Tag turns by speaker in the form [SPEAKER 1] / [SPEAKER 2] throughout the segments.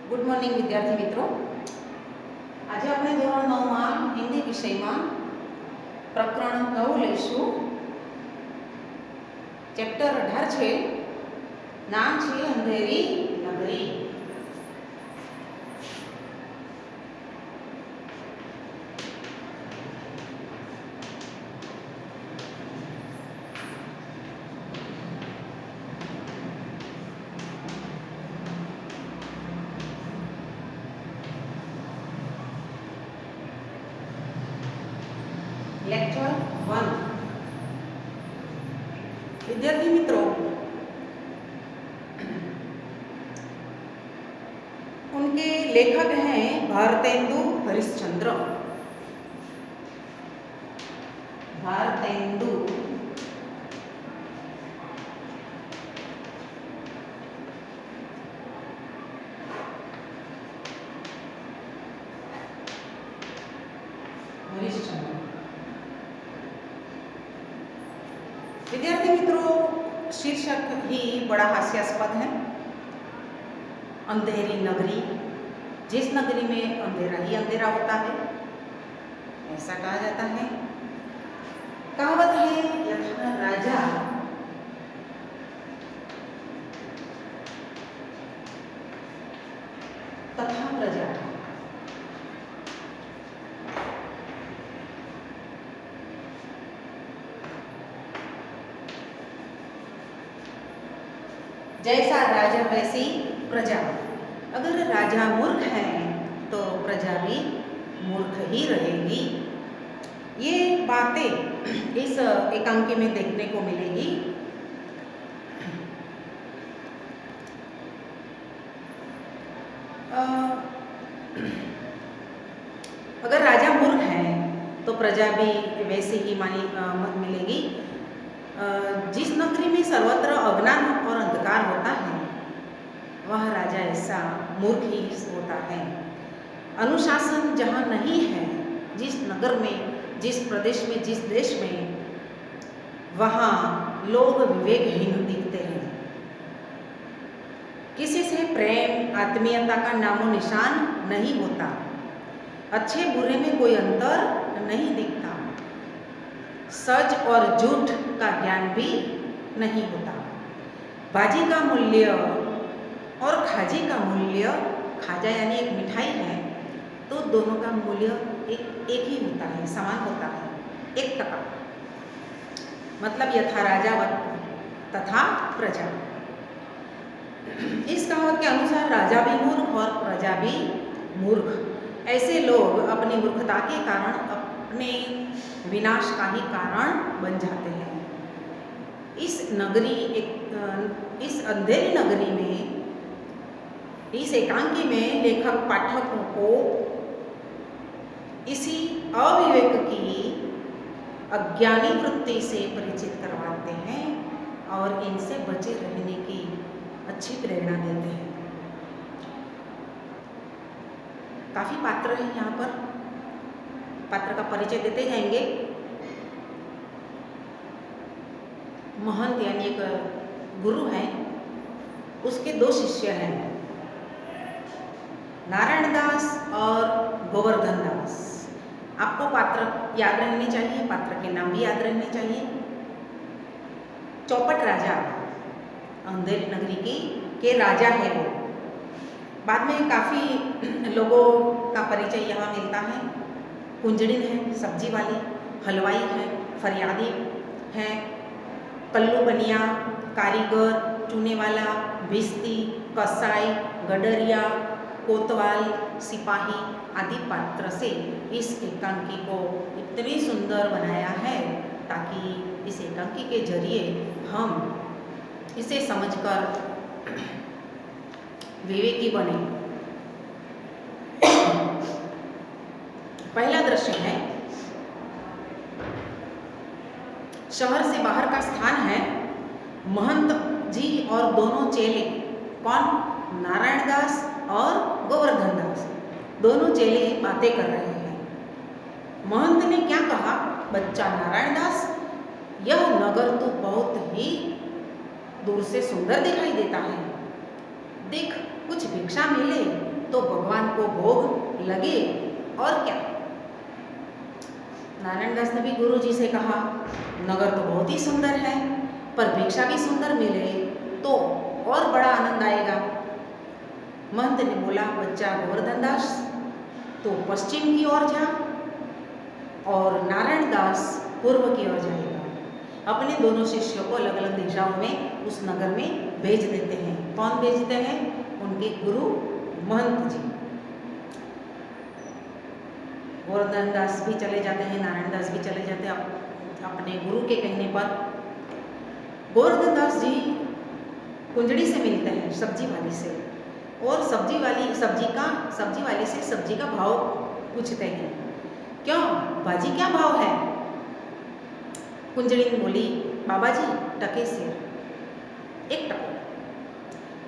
[SPEAKER 1] Good morning વિદ્યાર્થી મિત્રો. આજે આપણે ધોરણ 9માં હિન્દી વિષયમાં પ્રકરણ 9 લઈશું. ચેપ્ટર 18 છે. નામ છે અંધેરી નગરી. लेक्चर 1. विद्यार्थी मित्रों, उनके लेखक हैं भारतेंदु हरिश्चंद्र. भारतेंदु हरिश्चंद्र. विद्यार्थी मित्रों, शीर्षक ही बड़ा हास्यास्पद है. अंधेरी नगरी, जिस नगरी में अंधेरा ही अंधेरा होता है, ऐसा कहा जाता है. कहावत है, यथा राजा तथा प्रजा. जैसा राजा वैसी प्रजा. अगर राजा मूर्ख है तो प्रजा भी मूर्ख ही रहेगी. ये बातें इस एकांकी में देखने को मिलेगी. अगर राजा मूर्ख है तो प्रजा भी वैसी ही मिलेगी. जिस नगरी में सर्वत्र अज्ञान और अंधकार होता है, वह राजा ऐसा मूर्ख ही होता है. अनुशासन जहाँ नहीं है, जिस नगर में, जिस प्रदेश में, जिस देश में, वहाँ लोग विवेकहीन दिखते हैं. किसी से प्रेम, आत्मीयता का नामो निशान नहीं होता. अच्छे बुरे में कोई अंतर नहीं दिखता. सच और झूठ का ज्ञान भी नहीं होता. भाजी का मूल्य और खाजी का मूल्य, खाजा यानी एक मिठाई है, तो दोनों का मूल्य एक ही होता है, समान होता है, 1 टका. मतलब यथा राजा तथा प्रजा. इस कहावत के अनुसार राजा भी मूर्ख और प्रजा भी मूर्ख. ऐसे लोग अपनी मूर्खता के कारण अपने विनाश का ही कारण बन जाते हैं. इस अंधेरी नगरी में, इस एकांकी में लेखक पाठकों को इसी अविवेक की अज्ञानी वृत्ति से परिचित करवाते हैं और इनसे बचे रहने की अच्छी प्रेरणा देते हैं. काफ़ी पात्र हैं यहाँ पर. पात्र का परिचय देते जाएंगे. महंत यानी एक गुरु हैं, उसके 2 शिष्य हैं, नारायण दास और गोवर्धन दास. आपको पात्र याद रहने चाहिए, पात्र के नाम भी याद रहने चाहिए. चौपट राजा, अंधेरी नगरी के राजा है वो. बाद में काफ़ी लोगों का परिचय यहाँ मिलता है. कुंजड़िन है सब्जी वाली, हलवाई है, फरियादी है, कल्लू बनिया, कारीगर, चूने वाला, भिस्ती, कसाई, गडरिया, कोतवाल, सिपाही आदि पात्र से इस एकांकी को इतनी सुंदर बनाया है ताकि इस एकांकी के जरिए हम इसे समझकर विवेकी बने. पहला दृश्य है, शहर से बाहर का स्थान है. महंत जी और दोनों चेले, कौन? नारायण दास और गोवर्धन दास, दोनों चेले बातें कर रहे हैं. महंत ने क्या कहा? बच्चा नारायण दास, यह नगर तो बहुत ही दूर से सुंदर दिखाई देता है. देख, कुछ भिक्षा मिले तो भगवान को भोग लगे और क्या। नारायण दास ने भी गुरु जी से कहा, नगर तो बहुत ही सुंदर है, पर भिक्षा भी सुंदर मिले तो और बड़ा आनंद आएगा। महंत ने बोला, बच्चा गोवर्धन दास तो पश्चिम की ओर जा और नारायण दास पूर्व की ओर जाएगा। अपने दोनों शिष्यों को अलग अलग दिशाओं में उस नगर में भेज देते हैं। कौन भेजते हैं? उनके गुरु महंत जी। गोवर्धन दास भी चले जाते हैं, नारायण दास भी चले जाते हैं अपने गुरु के कहने पर। गोवर्धन दास जी कुंजड़ी से मिलते हैं, सब्जी वाली से, और सब्जी वाली से सब्जी का भाव पूछते हैं। क्यों बाजी, क्या भाव है? कुंजड़ी ने बोली, बाबा जी टके से 1 टका।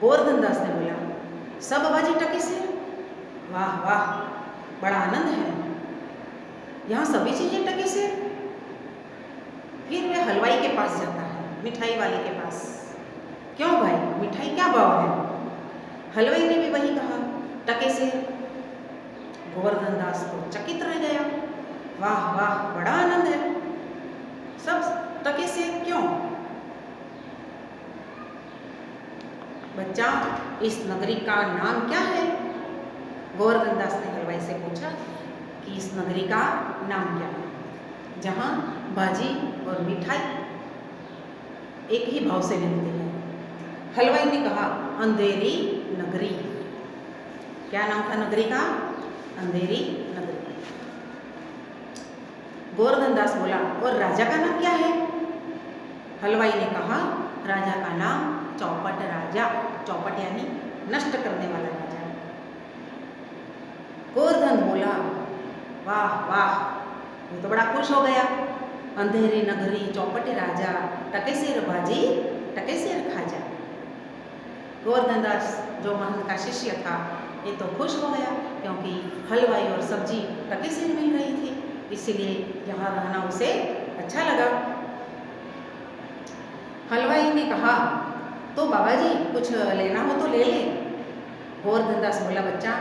[SPEAKER 1] गोवर्धन दास ने बोला, सब बाबाजी टके से? वाह वाह, बड़ा आनंद है, यहाँ सभी चीजें टके से। फिर वह हलवाई के पास जाता है, मिठाई वाले के पास। क्यों भाई, मिठाई क्या भाव है? हलवाई ने भी वही कहा, टके से। गोवर्धन दास तो चकित रह गया, वाह वाह, बड़ा आनंद है, सब टके से क्यों? बच्चा, इस नगरी का नाम क्या है? गोवर्धन दास ने हलवाई से पूछा कि इस नगरी का नाम क्या है, जहाँ भाजी और मिठाई एक ही भाव से मिलते हैं। हलवाई ने कहा, अंधेरी नगरी। क्या नाम था नगरी का? अंधेरी नगरी। गोवर्धन दास बोला, और राजा का नाम क्या है? हलवाई ने कहा, राजा का नाम चौपट राजा। चौपट यानी नष्ट करने वाला राजा। गोवर्धन बोला, वाह वाह, ये तो बड़ा खुश हो गया। अंधेरी नगरी, चौपट राजा, टके सेर भाजी, टके सेर खाजा। गोवर्धन दास जो महंत का शिष्य था, ये तो खुश हो गया क्योंकि हलवाई और सब्जी टके सेर मिल रही थी, इसीलिए यहाँ रहना उसे अच्छा लगा। हलवाई ने कहा, तो बाबा जी कुछ लेना हो तो ले ले। गोवर्धन दास बोला, बच्चा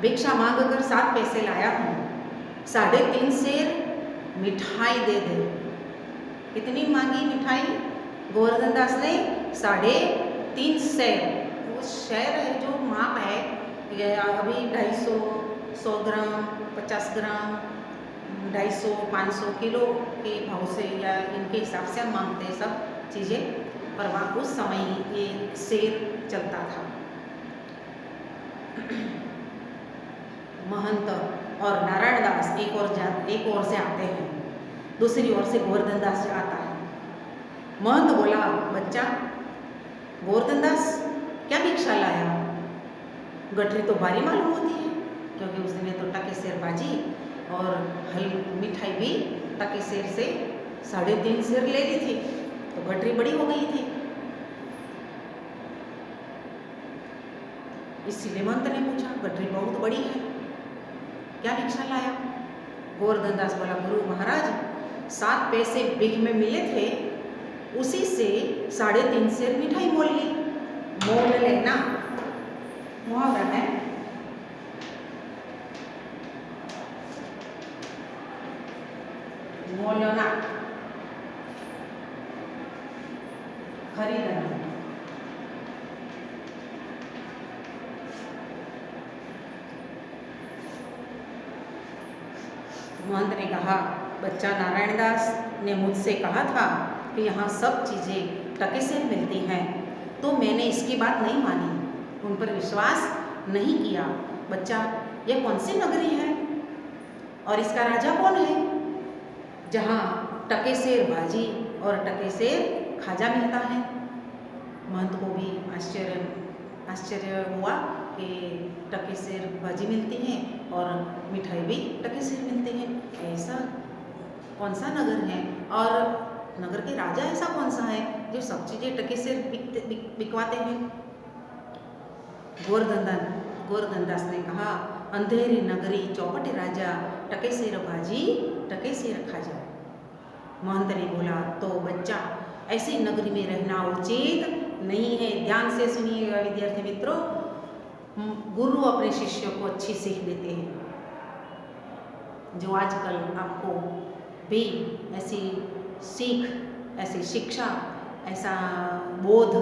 [SPEAKER 1] भिक्षा मांग कर 7 पैसे लाया हूँ, 3.5 सेर मिठाई दे दे। कितनी मांगी मिठाई गोवर्धन दास ने? 3.5 सेर। वो शेर है जो माप है, अभी 250, 100 ग्राम, 50 ग्राम, 250, 500 किलो के भाव से या इनके हिसाब से हम मांगते हैं सब चीज़ें, पर वहाँ उस समय ये सेर चलता था। महंत और नारायण दास एक ओर से आते हैं, दूसरी ओर से गोवर्धन दास आता है। महंत बोला, बच्चा गोवर्धन दास क्या भिक्षा लाया? गठरी तो भारी मालूम होती है, क्योंकि उसने तो टके सेर भाजी और मिठाई भी टके सेर से 3.5 सेर ले ली थी, तो गठरी बड़ी हो गई थी। इसीलिए महंत ने पूछा, गठरी बहुत बड़ी है, क्या भिक्षा लाया? गोवर्धन दास बोला, गुरु महाराज 7 पैसे भिख में मिले थे, उसी से 3.5 सेर मिठाई मोल ली। मोल लेना मुहावरा है। मोलना खरीदना। महंत ने कहा, बच्चा नारायण दास ने मुझसे कहा था कि यहाँ सब चीज़ें टके से मिलती हैं, तो मैंने इसकी बात नहीं मानी, उन पर विश्वास नहीं किया। बच्चा, यह कौन सी नगरी है और इसका राजा कौन है, जहाँ टके सेर भाजी और टके सेर खाजा मिलता है? महंत को भी आश्चर्य हुआ कि टके सेर भाजी मिलती हैं और मिठाई भी टके सेर मिलते हैं। ऐसा कौन सा नगर है और नगर के राजा ऐसा कौन सा है जो सब चीज़ें टके सेर बिकवाते हैं? गोवर्धन दास ने कहा, अंधेरी नगरी, चौपट राजा, टके सेर भाजी, टके सेर खाजा। महंत ने बोला, तो बच्चा ऐसी नगरी में रहना उचित नहीं है। ध्यान से सुनिएगा विद्यार्थी मित्रों, गुरु अपने शिष्यों को अच्छी सीख देते हैं। जो आजकल आपको भी ऐसी सीख, ऐसी शिक्षा, ऐसा बोध,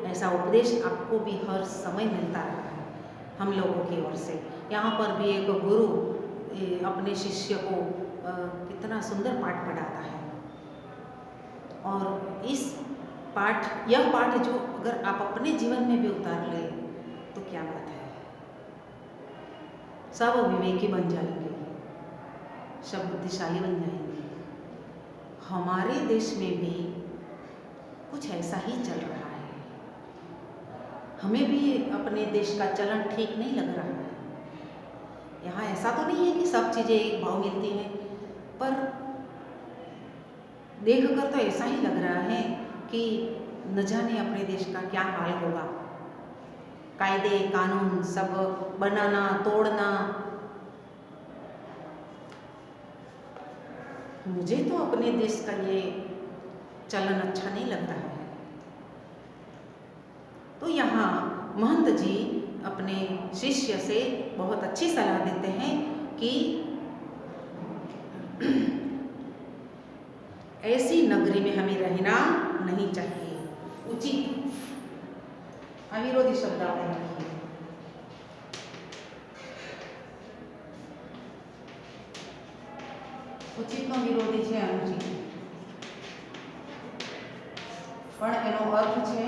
[SPEAKER 1] ऐसा उपदेश आपको भी हर समय मिलता रहा है हम लोगों की ओर से। यहाँ पर भी एक गुरु अपने शिष्य को कितना सुंदर पाठ पढ़ाता है। और यह पाठ जो अगर आप अपने जीवन में भी उतार ले तो क्या बात है, सब विवेकी बन जाएंगे, सब बुद्धिशाली बन जाएंगे। हमारे देश में भी कुछ ऐसा ही चल रहा है। हमें भी अपने देश का चलन ठीक नहीं लग रहा है। यहाँ ऐसा तो नहीं है कि सब चीज़ें एक भाव मिलती हैं, पर देखकर तो ऐसा ही लग रहा है कि न जाने अपने देश का क्या हाल होगा। कायदे कानून सब बनाना तोड़ना, मुझे तो अपने देश का ये चलन अच्छा नहीं लग रहा है। तो यहाँ महंत जी अपने शिष्य से बहुत अच्छी सलाह देते हैं कि ऐसी नगरी में हमें रहना नहीं चाहिए। उचित अविरोधी शब्द आप रखिए। उचित નો વિરોધી છે અનુચિત, પણ એનો અર્થ છે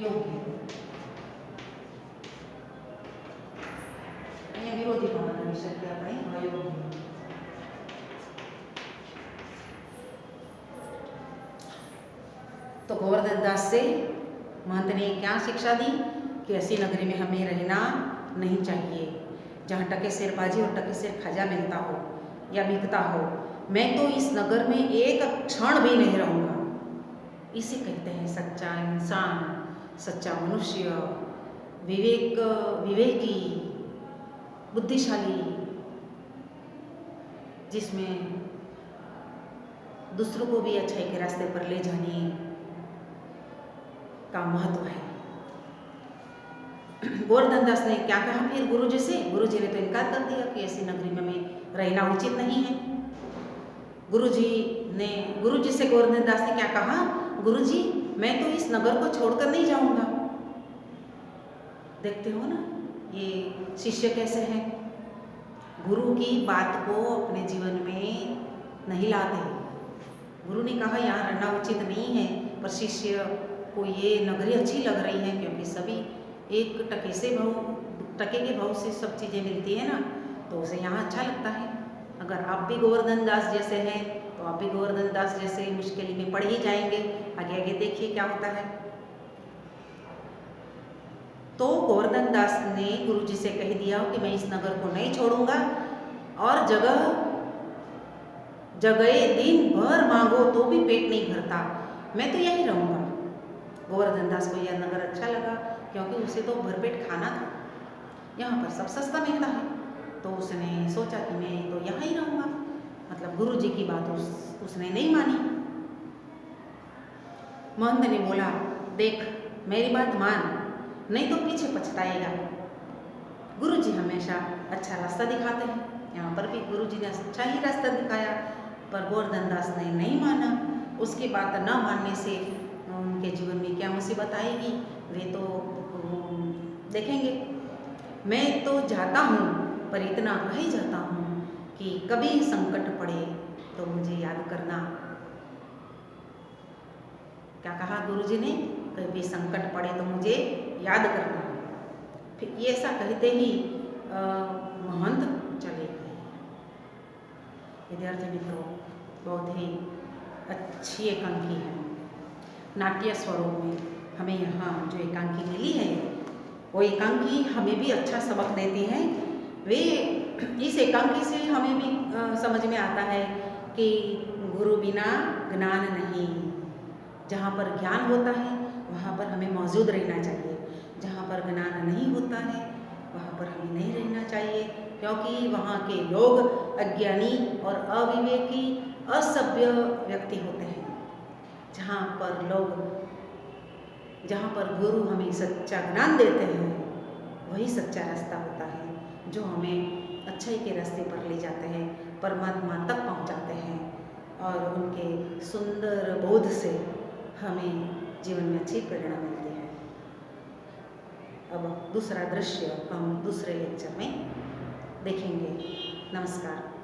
[SPEAKER 1] યોગ્ય। અહીંયા વિરોધી પણ બનાવી શકીએ આપણે અયોગ્ય। तो गोवर्धन दास से महंत ने क्या शिक्षा दी कि ऐसी नगरी में हमें रहना नहीं चाहिए जहाँ टके सेर बाजी और टके सेर खजा मिलता हो या बिकता हो। मैं तो इस नगर में एक क्षण भी नहीं रहूँगा। इसे कहते हैं सच्चा इंसान, सच्चा मनुष्य, विवेकी, बुद्धिशाली, जिसमें दूसरों को भी अच्छाई के रास्ते पर ले जाने का महत्व है। गोवर्धन दास ने क्या कहा फिर गुरुजी से? गुरुजी ने तो इनकार कर दिया कि ऐसी नगरी में मैं रहना उचित नहीं है। गुरुजी से गोवर्धन दास ने क्या कहा? गुरुजी, मैं तो इस नगर को छोड़कर नहीं जाऊंगा। देखते हो ना ये शिष्य कैसे हैं, गुरु की बात को अपने जीवन में नहीं लाते। गुरु ने कहा यहाँ रहना उचित नहीं है, पर शिष्य को ये नगरी अच्छी लग रही है क्योंकि सभी एक टके के भाव से सब चीज़ें मिलती है ना, तो उसे यहाँ अच्छा लगता है। अगर आप भी गोवर्धन दास जैसे हैं तो आप भी गोवर्धन दास जैसे मुश्किल में पड़ ही जाएंगे। आगे आगे देखिए क्या होता है। तो गोवर्धन दास ने गुरुजी से कह दिया कि मैं इस नगर को नहीं छोड़ूंगा और जगह दिन भर मांगो तो भी पेट नहीं भरता, मैं तो यहीं रहूँगा। गोवर्धन दास को यह नगर अच्छा लगा क्योंकि उसे तो भरपेट खाना था। यहाँ पर सब सस्ता मिलता है, तो उसने सोचा कि मैं तो यहाँ ही रहूँगा। मतलब गुरुजी की बात उसने नहीं मानी। महंत ने बोला, देख मेरी बात मान, नहीं तो पीछे पछताएगा। गुरुजी हमेशा अच्छा रास्ता दिखाते हैं। यहाँ पर भी गुरुजी ने अच्छा ही रास्ता दिखाया, पर गोवर्धन दास ने नहीं माना। उसकी बात न मानने से उनके जीवन में क्या मुसीबत आएगी वे तो देखेंगे। मैं तो जाता हूँ, पर इतना कह ही जाता हूँ कि कभी संकट पड़े तो मुझे याद करना। क्या कहा गुरुजी ने? कभी संकट पड़े तो मुझे याद करना। फिर ये ऐसा कहते ही महंत चले गए। विद्यार्थी मित्रों, बहुत ही अच्छी एकांकी है। नाट्य स्वरूप में हमें यहाँ जो एकांकी मिली है वो एकांकी हमें भी अच्छा सबक देती है। वे इस एकांकी से हमें भी समझ में आता है कि गुरु बिना ज्ञान नहीं। जहाँ पर ज्ञान होता है वहाँ पर हमें मौजूद रहना चाहिए, जहाँ पर ज्ञान नहीं होता है वहाँ पर हमें नहीं रहना चाहिए, क्योंकि वहाँ के लोग अज्ञानी और अविवेकी असभ्य व्यक्ति होते हैं। जहाँ पर गुरु हमें सच्चा ज्ञान देते हैं वही सच्चा रास्ता होता है जो हमें अच्छाई के रास्ते पर ले जाते हैं, परमात्मा तक पहुंचाते हैं और उनके सुंदर बोध से हमें जीवन में अच्छी प्रेरणा मिलती है। अब दूसरा दृश्य हम दूसरे लेक्चर में देखेंगे। नमस्कार।